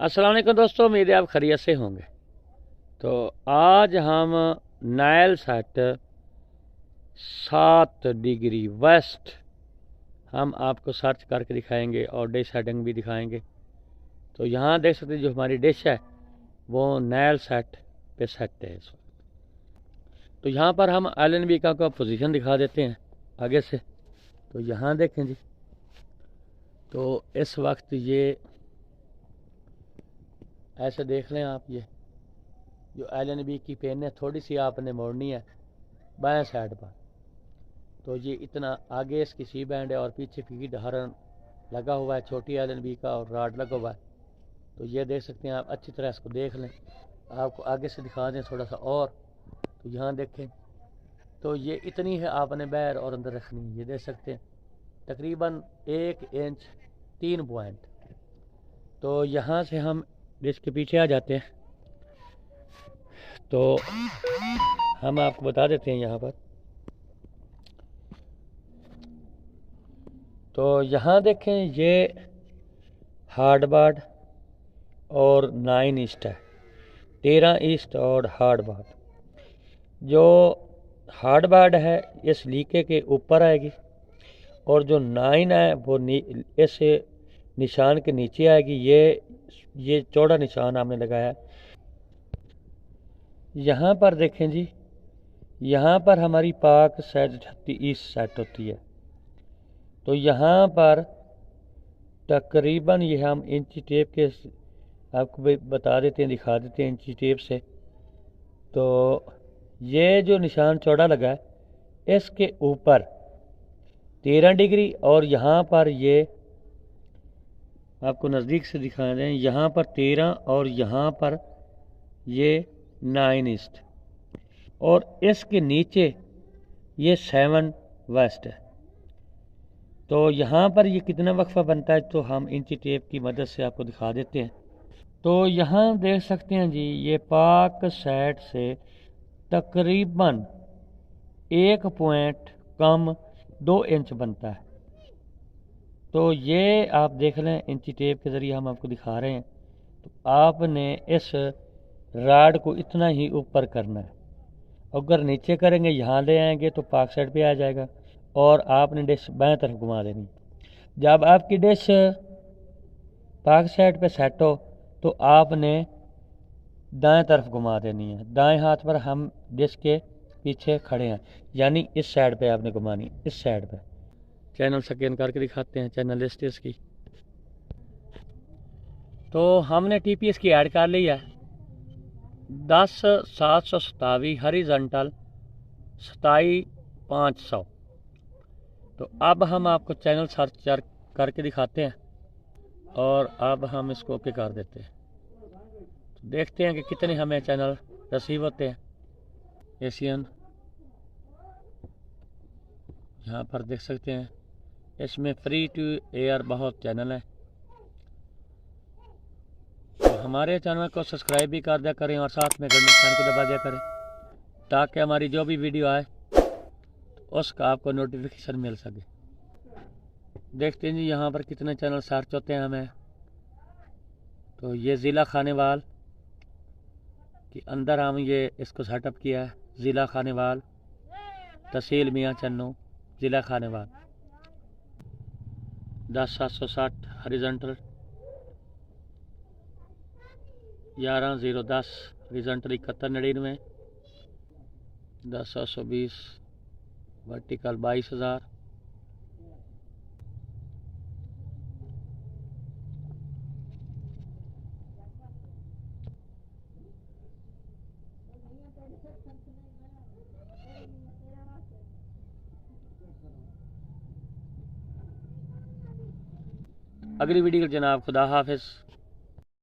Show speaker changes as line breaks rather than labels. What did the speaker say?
अस्सलाम वालेकुम दोस्तों, उम्मीद है आप खैरियत से होंगे। तो आज हम नाइल सेट 7 डिग्री वेस्ट हम आपको सर्च करके दिखाएंगे और डिश सेटिंग भी दिखाएंगे। तो यहाँ देख सकते हैं जो हमारी डिश है वो नाइल सेट पे सेट है इस वक्त। तो यहाँ पर हम LNB का पोजीशन दिखा देते हैं आगे से। तो यहाँ देखें जी, तो इस वक्त ये ऐसे देख लें आप, ये जो LNB की पेन है थोड़ी सी आपने मोड़नी है बाएं साइड पर। तो ये इतना आगे इसकी सी बैंड है और पीछे फीड हॉर्न लगा हुआ है छोटी LNB का और रॉड लगा हुआ है। तो ये देख सकते हैं आप, अच्छी तरह इसको देख लें। आपको आगे से दिखा दें थोड़ा सा और, तो यहाँ देखें तो ये इतनी है आपने बाहर और अंदर रखनी है। ये देख सकते हैं तकरीबन 1 इंच 3 पॉइंट। तो यहाँ से हम डिश के पीछे आ जाते हैं। तो हम आपको बता देते हैं यहाँ पर। तो यहाँ देखें ये हार्डबार्ड और 9 ईस्ट है, 13 ईस्ट और हार्डबार्ड। जो हार्डबार्ड है इस लीके के ऊपर आएगी और जो 9 है वो इस निशान के नीचे आएगी। ये चौड़ा निशान आपने लगाया है। यहाँ पर देखें जी, यहाँ पर हमारी पाक सेट 36 ईस्ट सेट होती है। तो यहाँ पर तकरीबन ये हम इंची टेप के आपको बता देते हैं, दिखा देते हैं इंची टेप से। तो ये जो निशान चौड़ा लगा है इसके ऊपर 13 डिग्री और यहाँ पर ये आपको नज़दीक से दिखा दें, यहाँ पर 13 और यहाँ पर ये 9 ईस्ट और इसके नीचे ये 7 वेस्ट है। तो यहाँ पर ये कितना वक्फा बनता है तो हम इंची टेप की मदद से आपको दिखा देते हैं। तो यहाँ देख सकते हैं जी, ये पाक सेट से तकरीबन 1 पॉइंट कम 2 इंच बनता है। तो ये आप देख लें, इंची टेप के ज़रिए हम आपको दिखा रहे हैं। तो आपने इस राड को इतना ही ऊपर करना है। अगर नीचे करेंगे यहाँ ले आएंगे तो पाक साइड पे आ जाएगा और आपने डिश बाएं तरफ घुमा देनी। जब आपकी डिश पाक साइड पे सेट हो तो आपने दाएं तरफ घुमा देनी है। दाएं हाथ पर हम डिश के पीछे खड़े हैं, यानी इस साइड पे आपने घुमानी, इस साइड पे। चैनल स्कैन करके दिखाते हैं, चैनल लिस्ट इसकी। तो हमने TPS की ऐड कर ली है 10,727 हॉरिजॉन्टल 27,500। तो अब हम आपको चैनल सर्च करके दिखाते हैं और अब हम इसको ओके कर देते हैं। तो देखते हैं कि कितने हमें चैनल रिसीव होते हैं। एशियन यहाँ पर देख सकते हैं, इसमें फ्री टू एयर बहुत चैनल है। तो हमारे चैनल को सब्सक्राइब भी कर दिया करें और साथ में घंटी निशान को दबा दिया करें ताकि हमारी जो भी वीडियो आए तो उसका आपको नोटिफिकेशन मिल सके। देखते हैं जी यहाँ पर कितने चैनल सर्च होते हैं हमें। तो ये ज़िला खानेवाल के अंदर हम ये इसको सेटअप किया है। ज़िला खानेवाल, तहसील मियाँ चन्नू, ज़िला खानेवाल। 10,760 horizontal, 11,010 horizontal 7199, 10,720 vertical 22,000। अगली वीडियो जनाब, खुदा हाफिज़।